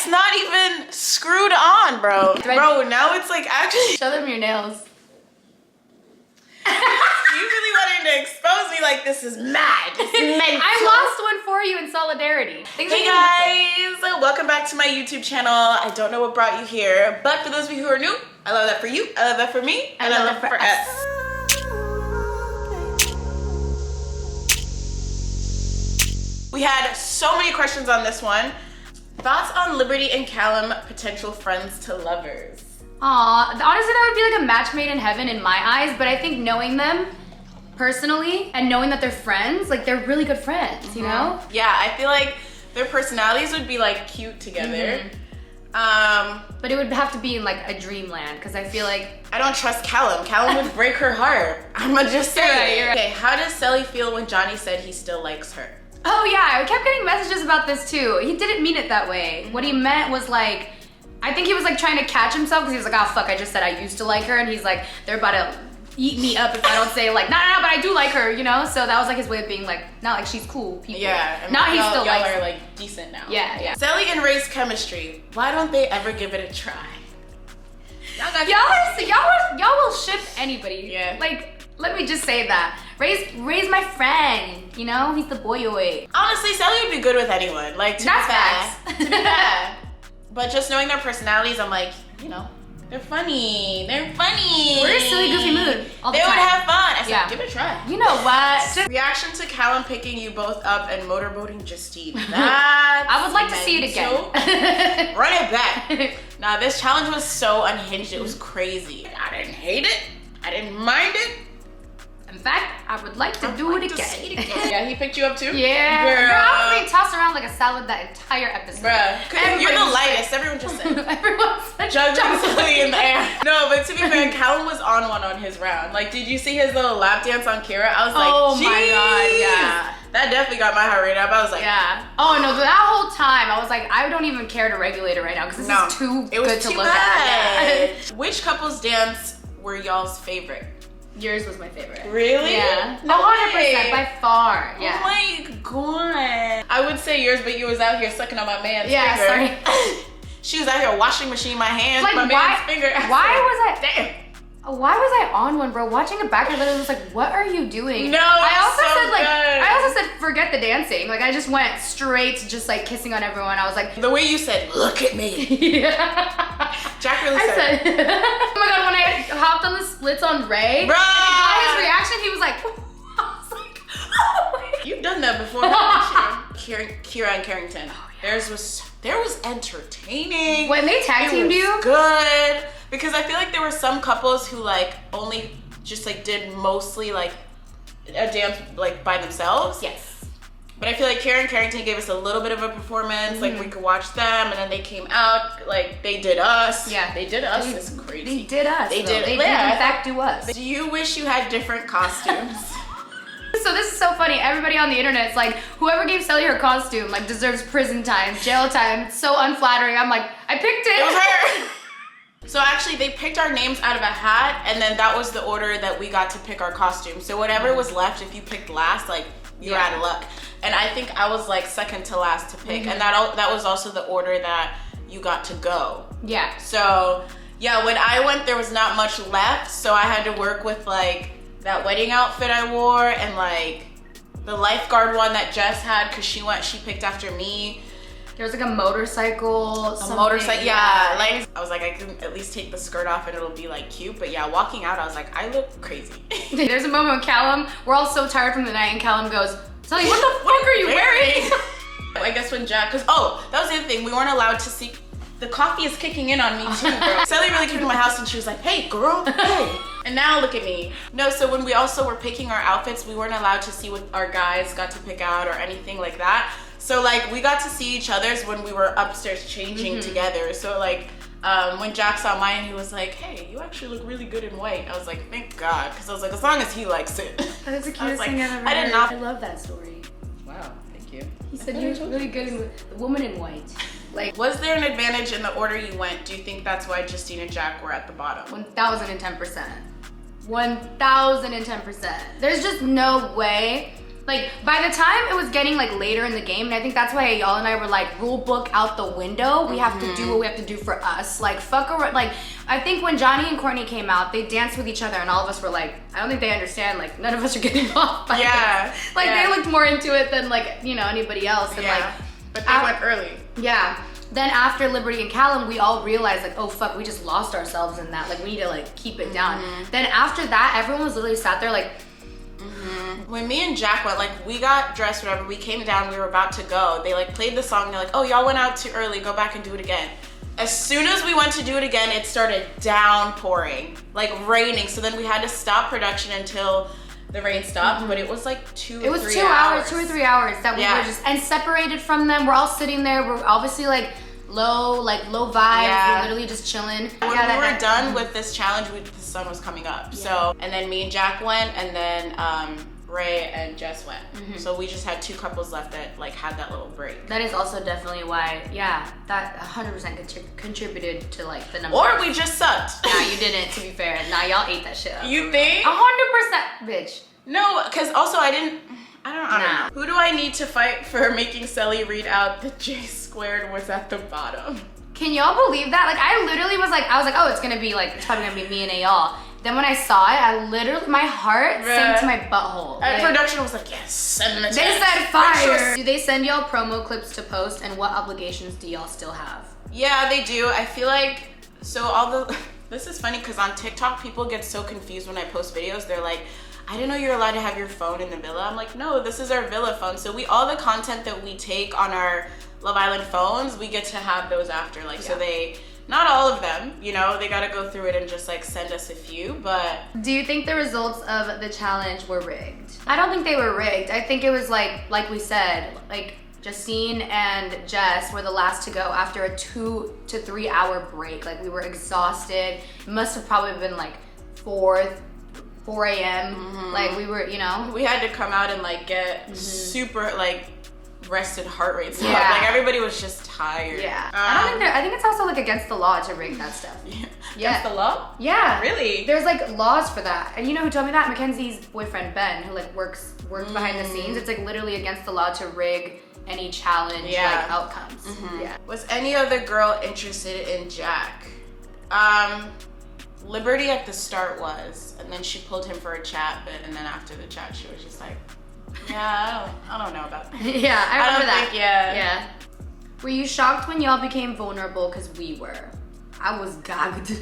It's not even screwed on, bro. Bro, now it's like actually. Show them your nails. You really wanted to expose me like this is mad. This is mental. I lost one for you in solidarity. Hey guys, welcome back to my YouTube channel. I don't know what brought you here, but for those of you who are new, I love that for you, I love that for me, and I love that for us. We had so many questions on this one. Thoughts on Liberty and Callum, potential friends to lovers? Aw, honestly that would be like a match made in heaven in my eyes, but I think knowing them personally and knowing that they're friends, like they're really good friends, you know? Yeah, I feel like their personalities would be like cute together. But it would have to be in like a dreamland, because I feel like I don't trust Callum. Callum would break her heart. I'ma just say it. Okay, how does Cely feel when Johnny said he still likes her? Oh yeah, I kept getting messages about this too. He didn't mean it that way. What he meant was like, I think he was like trying to catch himself because he was like, oh fuck, I just said I used to like her, and he's like, they're about to eat me up if I don't say like, no, but I do like her, you know? So that was like his way of being like, not like she's cool people. Yeah, I mean, not he still y'all likes are her. like decent now. Yeah. Cely and Ray's chemistry. Why don't they ever give it a try? Y'all will ship anybody. Yeah. Like, let me just say that. Ray's my friend, you know? He's the boy. Honestly, Cely would be good with anyone. Like, That's facts. To be fair. But just knowing their personalities, I'm like, you know, they're funny. They're funny. We're in a silly, goofy mood all the They time. would have fun. I said, Yeah. give it a try. You know what? Just, Reaction to Callum picking you both up and motorboating Justine. That's I would like to see it mental. again. Run it back. Nah, this challenge was so unhinged. It was crazy. I didn't hate it. I didn't mind it. In fact, I would like to do it again. Yeah, he picked you up too? Yeah. Girl. I was being tossed around like a salad that entire episode. Bruh. 'Cause you're the lightest. Everyone just said. Everyone's like, Juggling Cely in the air. No, but to be fair, Callum was on one on his round. Like, did you see his little lap dance on Kira? I was like, oh jeez. my god, yeah. That definitely got my heart rate up. I was like, Yeah. Oh no, that whole time I was like, I don't even care to regulate it right now because this is too good to look at. Yeah. Which couple's dance were y'all's favorite? Yours was my favorite. Really? Yeah. No 100% way. by far. Yeah. Oh my god. I would say yours, but you was out here sucking on my man's finger. Sorry. She was out here washing machine my hands, Like, my man's finger. Why was I? Damn. Why was I on one, bro? Watching it back, I literally was like, "What are you doing?" No, I also so said like, good. I also said, forget the dancing. Like, I just went straight to just like kissing on everyone. I was like, The way you said, look at me. yeah. Jack really I said. said, oh my god, when I hopped on the splits on Ray, Bruh. and his reaction, he was like, I was like, oh my god. You've done that before, haven't you? Kira and Carrington. There was entertaining. When they tag teamed you, good. Because I feel like there were some couples who like only just like did mostly like a dance like by themselves. yes. But I feel like Kira and Carrington gave us a little bit of a performance. Like we could watch them, and then they came out like they did us. Yeah. They did us. It's crazy. They did us. They though. did. They Yeah, did in fact do us. Do you wish you had different costumes? So this is so funny. Everybody on the internet is like, whoever gave Cely her costume like deserves prison time, jail time. It's so unflattering. I'm like, I picked it. It was her. So actually they picked our names out of a hat, and then that was the order that we got to pick our costume. So whatever was left, if you picked last, like you're out of luck. And I think I was like second to last to pick, and that was also the order that you got to go. Yeah. So yeah, when I went, there was not much left, so I had to work with like that wedding outfit I wore and like the lifeguard one that Jess had, because she picked after me. There was like a motorcycle. Yeah. Like I was like, I can at least take the skirt off and it'll be like cute. But yeah, walking out, I was like, I look crazy. There's a moment with Callum. We're all so tired from the night, and Callum goes, Cely, what the fuck are you wearing? I guess when Jack, that was the other thing. We weren't allowed to see. The coffee is kicking in on me too, bro. Cely really came to my house and she was like, hey girl, hey. And now look at me. No, so when we also were picking our outfits, we weren't allowed to see what our guys got to pick out or anything like that. So like we got to see each other's when we were upstairs changing together. So like when Jack saw mine, he was like, hey, you actually look really good in white. I was like, thank God. Because I was like, as long as he likes it. That is the I was cutest like, thing I've ever I did heard. not. I love that story. Wow, thank you. He said you were really good in the woman in white. Like, was there an advantage in the order you went? Do you think that's why Justine and Jack were at the bottom? 1010%. 1010%. There's just no way Like, by the time it was getting like later in the game, and I think that's why y'all and I were like, rule book out the window. We have to do what we have to do for us. Like, fuck around. Like, I think when Johnny and Courtney came out, they danced with each other, and all of us were like, I don't think they understand. Like, none of us are getting off by this. Like, they looked more into it than like, you know, anybody else. And like, but they went early. Yeah. Then after Liberty and Callum, we all realized like, oh fuck, we just lost ourselves in that. Like, we need to like keep it down. Then after that, everyone was literally sat there like, when me and Jack went, like, we got dressed, whatever, we came down, we were about to go. They like played the song, and they're like, oh, y'all went out too early, go back and do it again. As soon as we went to do it again, it started downpouring, like raining. So then we had to stop production until the rain stopped, but it was like 2 or 3 hours. It was 2 hours, 2 or 3 hours that we were just, and separated from them. We're all sitting there, we're obviously like low vibes, we're literally just chilling. When we were done with this challenge, the sun was coming up. So, and then me and Jack went, and then Ray and Jess went. So we just had 2 couples left that like had that little break. That is also definitely why, that 100% contributed to like the number. Or we just sucked. Nah, you didn't, to be fair. Nah, y'all ate that shit up. You think? 100%, bitch. No, because also I don't know. Who do I need to fight for making Cely read out the J squared was at the bottom? Can y'all believe that? Like, I literally was like, oh, it's gonna be like, it's probably gonna be me and Ayal. Then when I saw it, I literally, my heart sank to my butthole. Like, production was like, yes, send them a text. They said fire. Do they send y'all promo clips to post, and what obligations do y'all still have? Yeah, they do. I feel like, this is funny because on TikTok, people get so confused when I post videos. They're like, I didn't know you're allowed to have your phone in the villa. I'm like, no, this is our villa phone. So all the content that we take on our Love Island phones, we get to have those after. Like, so they, not all of them, you know, they gotta go through it and just like send us a few, but. Do you think the results of the challenge were rigged? I don't think they were rigged. I think it was like we said, like Justine and Jess were the last to go after a 2 to 3 hour break. Like, we were exhausted. It must have probably been like 4 a.m. Like, we were, you know. We had to come out and like get super like rested heart rates up. Like, everybody was just tired. I think it's also like against the law to rig that stuff. Against the law? Yeah. Really? There's like laws for that. And you know who told me that? Mackenzie's boyfriend Ben, who like works behind the scenes. It's like literally against the law to rig any challenge like outcomes. Was any other girl interested in Jack? Liberty at the start was, and then she pulled him for a chat, and then after the chat she was just like, yeah, I don't know about that. Yeah, I remember that. Yeah. Were you shocked when y'all became vulnerable? Because we were. I was gagged.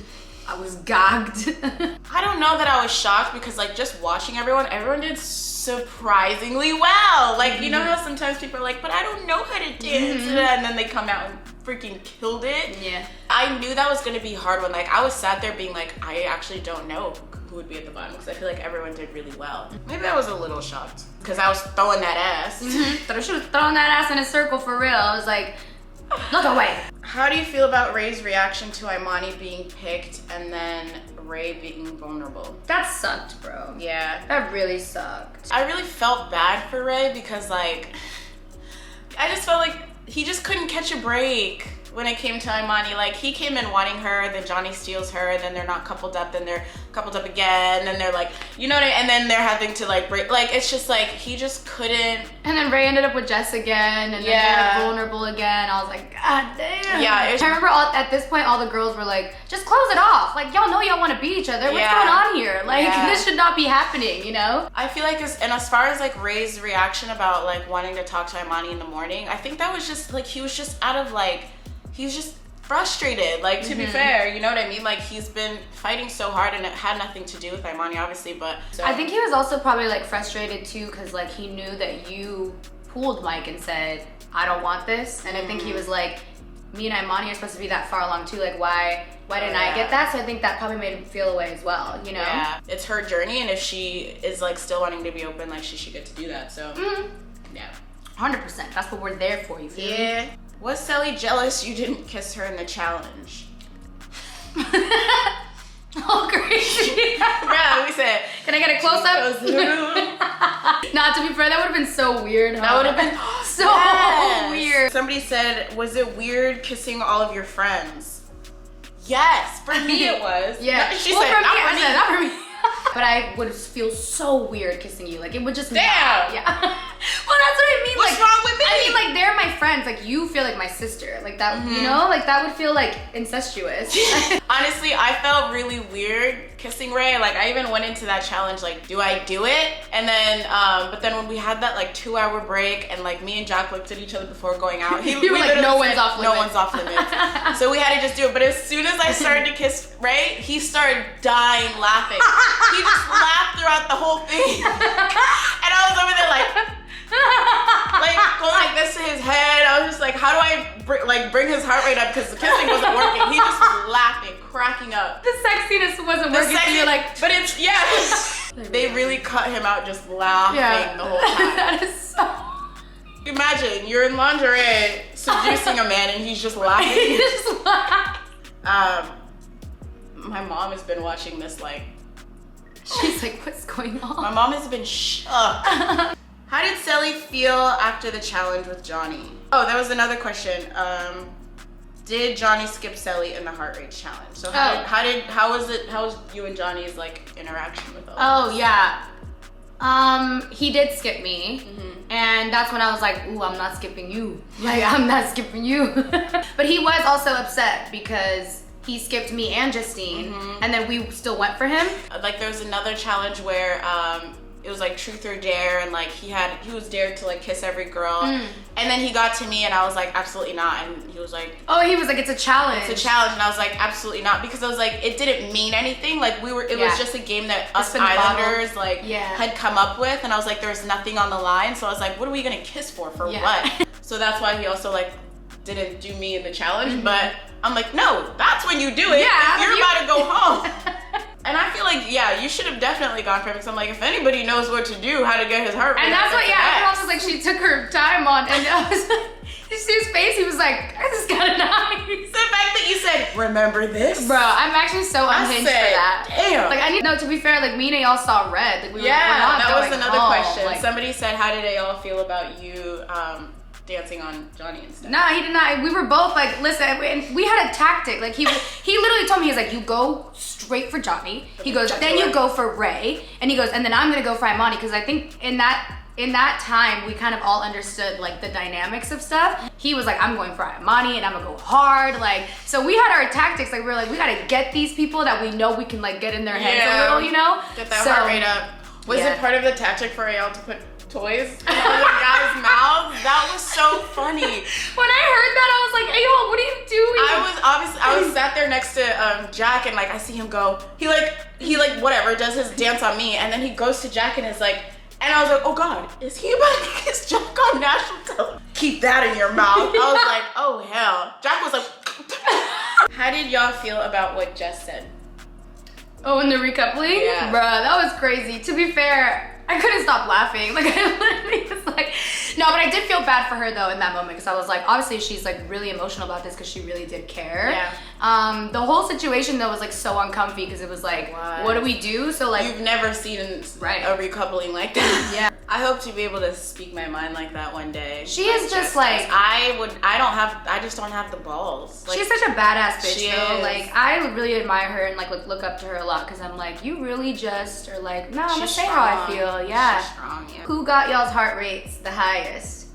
I don't know that I was shocked, because like just watching everyone did surprisingly well. Like, you know how sometimes people are like, but I don't know how to dance, and then they come out and freaking killed it. Yeah. I knew that was gonna be hard when like I was sat there being like, I actually don't know who would be at the bottom, because I feel like everyone did really well. Maybe I was a little shocked because I was throwing that ass. She was throwing that ass in a circle for real. I was like, look away. How do you feel about Ray's reaction to Imani being picked and then Ray being vulnerable? That sucked, bro. Yeah. That really sucked. I really felt bad for Ray because like, I just felt like he just couldn't catch a break when it came to Imani. Like, he came in wanting her, then Johnny steals her, then they're not coupled up, then they're coupled up again, then they're like, you know what I mean? And then they're having to like break, like, it's just like, he just couldn't. And then Ray ended up with Jess again, and then they're vulnerable again. I was like, God damn. Yeah. I remember at this point, all the girls were like, just close it off. Like, y'all know y'all want to beat each other. What's going on here? Like, this should not be happening, you know? I feel like, as far as like Ray's reaction about like wanting to talk to Imani in the morning, I think that was just like, he was just out of like, he was just frustrated, like, to be fair, you know what I mean? Like, he's been fighting so hard, and it had nothing to do with Imani, obviously, but. So. I think he was also probably like frustrated too, because like he knew that you pulled Mike and said, I don't want this, and I think he was like, me and Imani are supposed to be that far along too, like why didn't I get that? So I think that probably made him feel away as well, you know? Yeah, it's her journey, and if she is like still wanting to be open, like she should get to do that, so. Yeah. 100%, that's what we're there for, you feel me? Yeah. Was Cely jealous you didn't kiss her in the challenge? Oh, crazy. Yeah, we said. Can I get a close-up? Nah, to be fair, that would have been so weird. That would have been so weird. Somebody said, was it weird kissing all of your friends? Yes, for me it was. Yeah. She said, not for me. Not for me. but I would feel so weird kissing you. Like it would just Damn. Yeah. Well, that's what I mean. What's like, wrong with me? I mean, like they're my friends. Like you feel like my sister. Like that, you know, like that would feel like incestuous. Honestly, I felt really weird kissing Ray. Like I even went into that challenge like, do I do it? And then, but then when we had that like 2-hour break and like me and Jack looked at each other before going out, you were like, no one's off limits. No one's off limits. So we had to just do it. But as soon as I started to kiss Ray, he started dying laughing. He just laughed throughout the whole thing. And I was over there like going like this to his head. I was just like, how do I bring his heart rate up? Because the kissing wasn't working. He just was laughing, cracking up. The sexiness wasn't working. You're like, but it's, they really cut him out just laughing the whole time. That is so... Imagine, you're in lingerie seducing a man and he's just laughing. He just laughs. My mom has been watching this like... She's like, what's going on? My mom has been shook. How did Cely feel after the challenge with Johnny? Oh, that was another question. Did Johnny skip Cely in the heart rate challenge? So how was you and Johnny's like interaction with all this? He did skip me. And that's when I was like, ooh, I'm not skipping you. Like, I'm not skipping you. But he was also upset because he skipped me and Justine, and then we still went for him. Like there was another challenge where it was like truth or dare, and like he was dared to like kiss every girl, and then he got to me and I was like, absolutely not. And he was like, it's a challenge. It's a challenge. And I was like, absolutely not, because I was like, it didn't mean anything. Like it was just a game that us Islanders had come up with, and I was like, there's nothing on the line. So I was like, what are we gonna kiss for what? So that's why he also like didn't do me in the challenge, but I'm like, no, that's when you do it. Yeah, you're about to go home. And I feel like, you should have definitely gone for it, because I'm like, if anybody knows what to do, how to get his heart rate. And that's what, everyone was like, she took her time on, and I was like, you see his face, he was like, this is kind of nice. The fact that you said, remember this? Bro, I'm actually so unhinged for that. Damn. Like, to be fair, like, me and y'all saw red. Like, we're not that was another question. Like, somebody said, how did they all feel about you dancing on Johnny and stuff? Nah, he did not. We were both like, listen, and we had a tactic. Like he literally told me, he's like, you go straight for Johnny. He goes, then you go for Ray, and he goes, and then I'm gonna go for Imani, because I think in that time we kind of all understood like the dynamics of stuff. He was like, I'm going for Imani and I'm gonna go hard. Like, so we had our tactics. Like we were like, we gotta get these people that we know we can like get in their heads a little, you know? Get that heart rate up. Was it part of the tactic for Ayel to put toys in other guys' mouths? That was so funny. When I heard that, I was like, hey, yo, what are you doing? I was sat there next to Jack, and like I see him go, he whatever, does his dance on me, and then he goes to Jack and is like, and I was like, oh God, is he about to kiss Jack on national television? Keep that in your mouth. I was like, oh hell. Jack was like, how did y'all feel about what Jess said? Oh, in the recoupling? Yeah. Bruh, that was crazy. To be fair, I couldn't stop laughing. Like, I literally was like, no, but I did feel bad for her though in that moment, because I was like, obviously she's like really emotional about this because she really did care. Yeah. The whole situation though was like so uncomfy, because it was like, what do we do? So like, you've never seen a recoupling like that. Yeah. I hope to be able to speak my mind like that one day. She is just like, I just don't have the balls. Like, she's such a badass bitch she though. is. Like, I really admire her and like look up to her a lot, because I'm like, you really just are like, no, I'm gonna say how I feel. Yeah. She's strong, yeah. Who got y'all's heart rates the highest?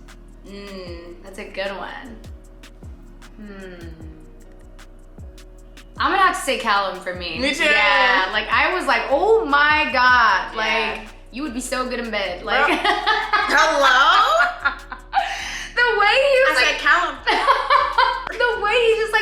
That's a good one. I'm gonna have to say Callum for me. Me too. Yeah, like I was like, oh my God, like you would be so good in bed. Like, hello? The way he was I said Callum. The way he just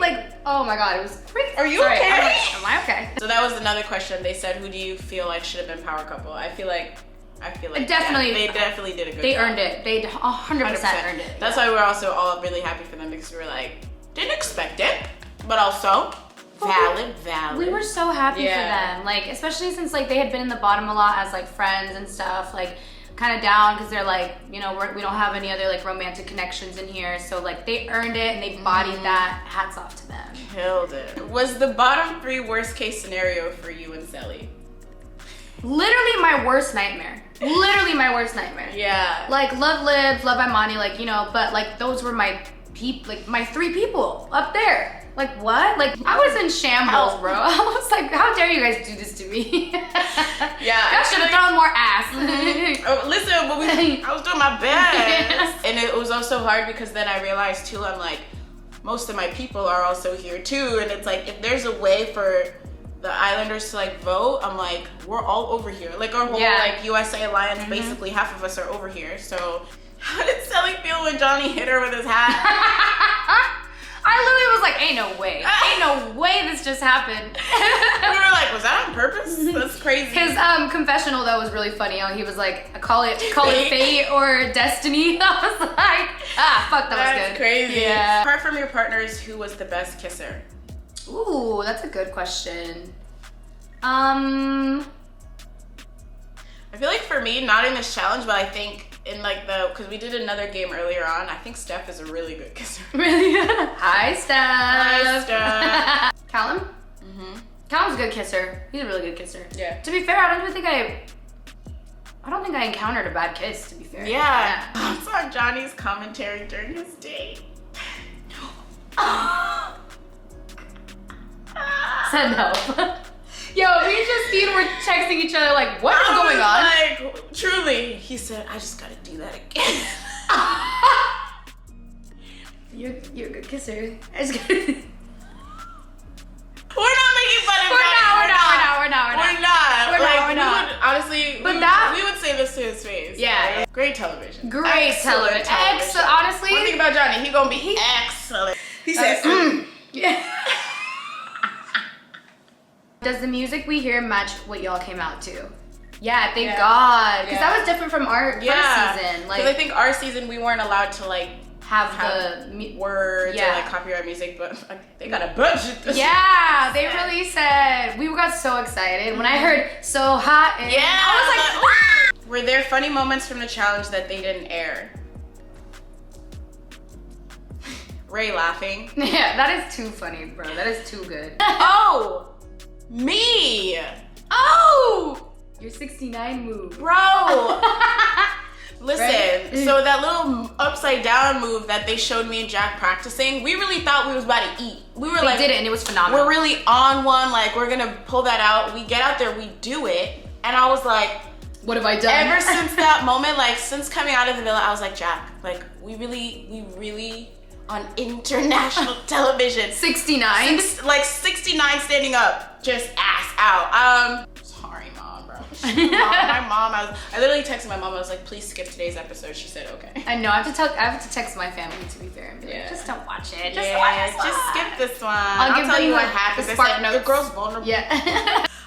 like, oh my God, it was crazy. Are you okay? Am I okay? So that was another question. They said, who do you feel like should have been power couple? I feel like definitely, they definitely did a good job. They earned it. They 100% earned it. That's why we're also all really happy for them, because we were like, didn't expect it, but also valid. We were so happy for them, like especially since like they had been in the bottom a lot as like friends and stuff, like kind of down because they're like, you know, we don't have any other like romantic connections in here, so like they earned it and they bodied that. Hats off to them. Killed it. Was the bottom 3 worst case scenario for you and Cely? Literally my worst nightmare. Literally my worst nightmare. Yeah. Like love Libs, love Imani, like, you know, but like those were my my 3 people up there. Like what? Like I was in shambles, bro. I was like, how dare you guys do this to me? Yeah. I should have thrown more ass. Oh, listen, but I was doing my best. And it was also hard because then I realized too, I'm like, most of my people are also here too. And it's like, if there's a way for the Islanders to like vote, I'm like, we're all over here. Like our whole like USA Alliance, basically half of us are over here. So how did Cely feel when Johnny hit her with his hat? I literally was like, ain't no way. Ain't no way this just happened. We were like, was that on purpose? That's crazy. His confessional though was really funny. How he was like, call it fate or destiny. I was like, fuck, that was good. That's crazy. Yeah. Apart from your partners, who was the best kisser? Ooh, that's a good question. I feel like for me, not in this challenge, but I think in like because we did another game earlier on, I think Steph is a really good kisser. Really? Hi, Steph. Hi, Steph. Callum? Mm-hmm. Callum's a good kisser. He's a really good kisser. Yeah. To be fair, I don't think I encountered a bad kiss, to be fair. Yeah. I saw Johnny's commentary during his date. Said no. Yo, me and Justine were texting each other like, what is going on? Like, truly. He said, I just gotta do that again. You're a good kisser. I just gotta... We're not making fun of Johnny. We're not. Honestly, but we would say this to his face. Yeah. Right? Great television. Great television. Honestly. One thing about Johnny, he gonna be excellent. He said, Yeah. Does the music we hear match what y'all came out to? Yeah, thank God. Because that was different from our first season. Because I think our season, we weren't allowed to like have the words or like copyright music, but they got a budget. Yeah, they really said. We got so excited when I heard "So Hot." And I was like, ah! Were there funny moments from the challenge that they didn't air? Ray laughing. Yeah, that is too funny, bro. That is too good. Oh, me. Oh, your 69 move, bro. Listen, so that little upside down move that they showed me and Jack practicing, we really thought we was about to eat. We were like, did it and it was phenomenal. We're really on one, like we're gonna pull that out. We get out there, we do it, and I was like, what have I done? Ever since that moment, like since coming out of the villa, I was like, Jack, like we really on international television. 69? Like 69 standing up, just ass out. Sorry, Mom, bro. My mom, I literally texted my mom, I was like, please skip today's episode. She said, okay. I know, I have to text my family, to be fair. And be like, just don't watch it. Just skip this one. I'll tell you what happens. The spark notes. The girl's vulnerable. Yeah.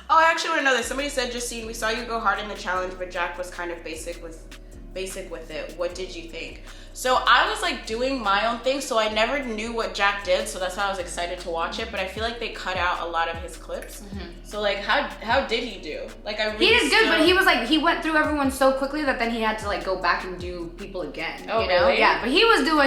Oh, I actually want to know this. Somebody said, Justine, we saw you go hard in the challenge, but Jack was kind of basic with it. What did you think? So I was like doing my own thing, so I never knew what Jack did, so that's why I was excited to watch it, but I feel like they cut out a lot of his clips. Mm-hmm. So like how did he do? Like I really He did good, but he was like, he went through everyone so quickly that then he had to like go back and do people again. Oh, you know? really? Yeah, but he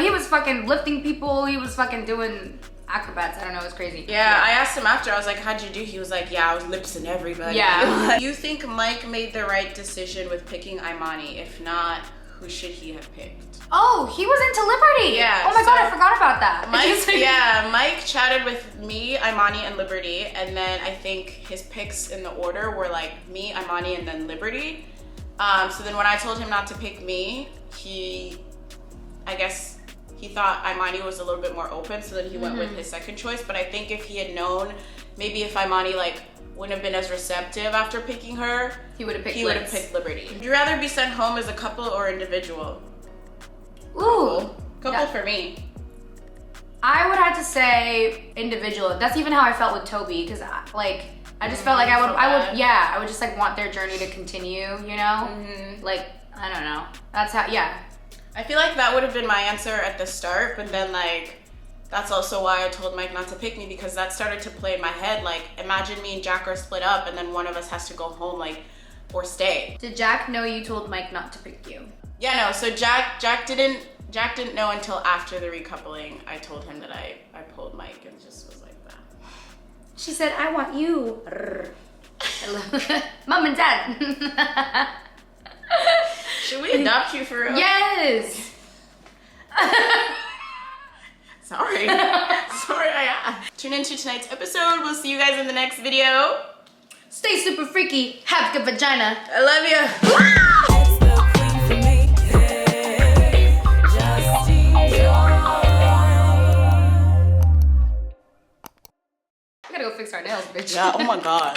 was fucking lifting people, he was fucking doing acrobats. I don't know, it was crazy. Yeah, I asked him after, I was like, how'd you do? He was like, yeah, I was lipsing everybody. Yeah. You think Mike made the right decision with picking Imani? If not, who should he have picked? Oh, he was into Liberty. Yeah. Oh my God, I forgot about that. Mike chatted with me, Imani, and Liberty, and then I think his picks in the order were like me, Imani, and then Liberty. So then when I told him not to pick me, I guess he thought Imani was a little bit more open, so then he went with his second choice. But I think if he had known, maybe if Imani like wouldn't have been as receptive after picking her, he would have picked Liberty. Would you rather be sent home as a couple or individual? Ooh. Couple for me. I would have to say individual. That's even how I felt with Toby, because I just felt like I would just like want their journey to continue, you know? Mm-hmm. Like, I don't know. That's how, I feel like that would have been my answer at the start, but then like, that's also why I told Mike not to pick me, because that started to play in my head. Like, imagine me and Jack are split up and then one of us has to go home, like, or stay. Did Jack know you told Mike not to pick you? Yeah, no, so Jack didn't know until after the recoupling. I told him that I pulled Mike and just was like that. She said, I want you. Mom and Dad. Should we adopt you for real? Yes. Sorry, I asked. Tune into tonight's episode. We'll see you guys in the next video. Stay super freaky. Have a good vagina. I love you. It's the queen for me. Hey, Justine Ndiba. We gotta go fix our nails, bitch. Yeah, oh my God.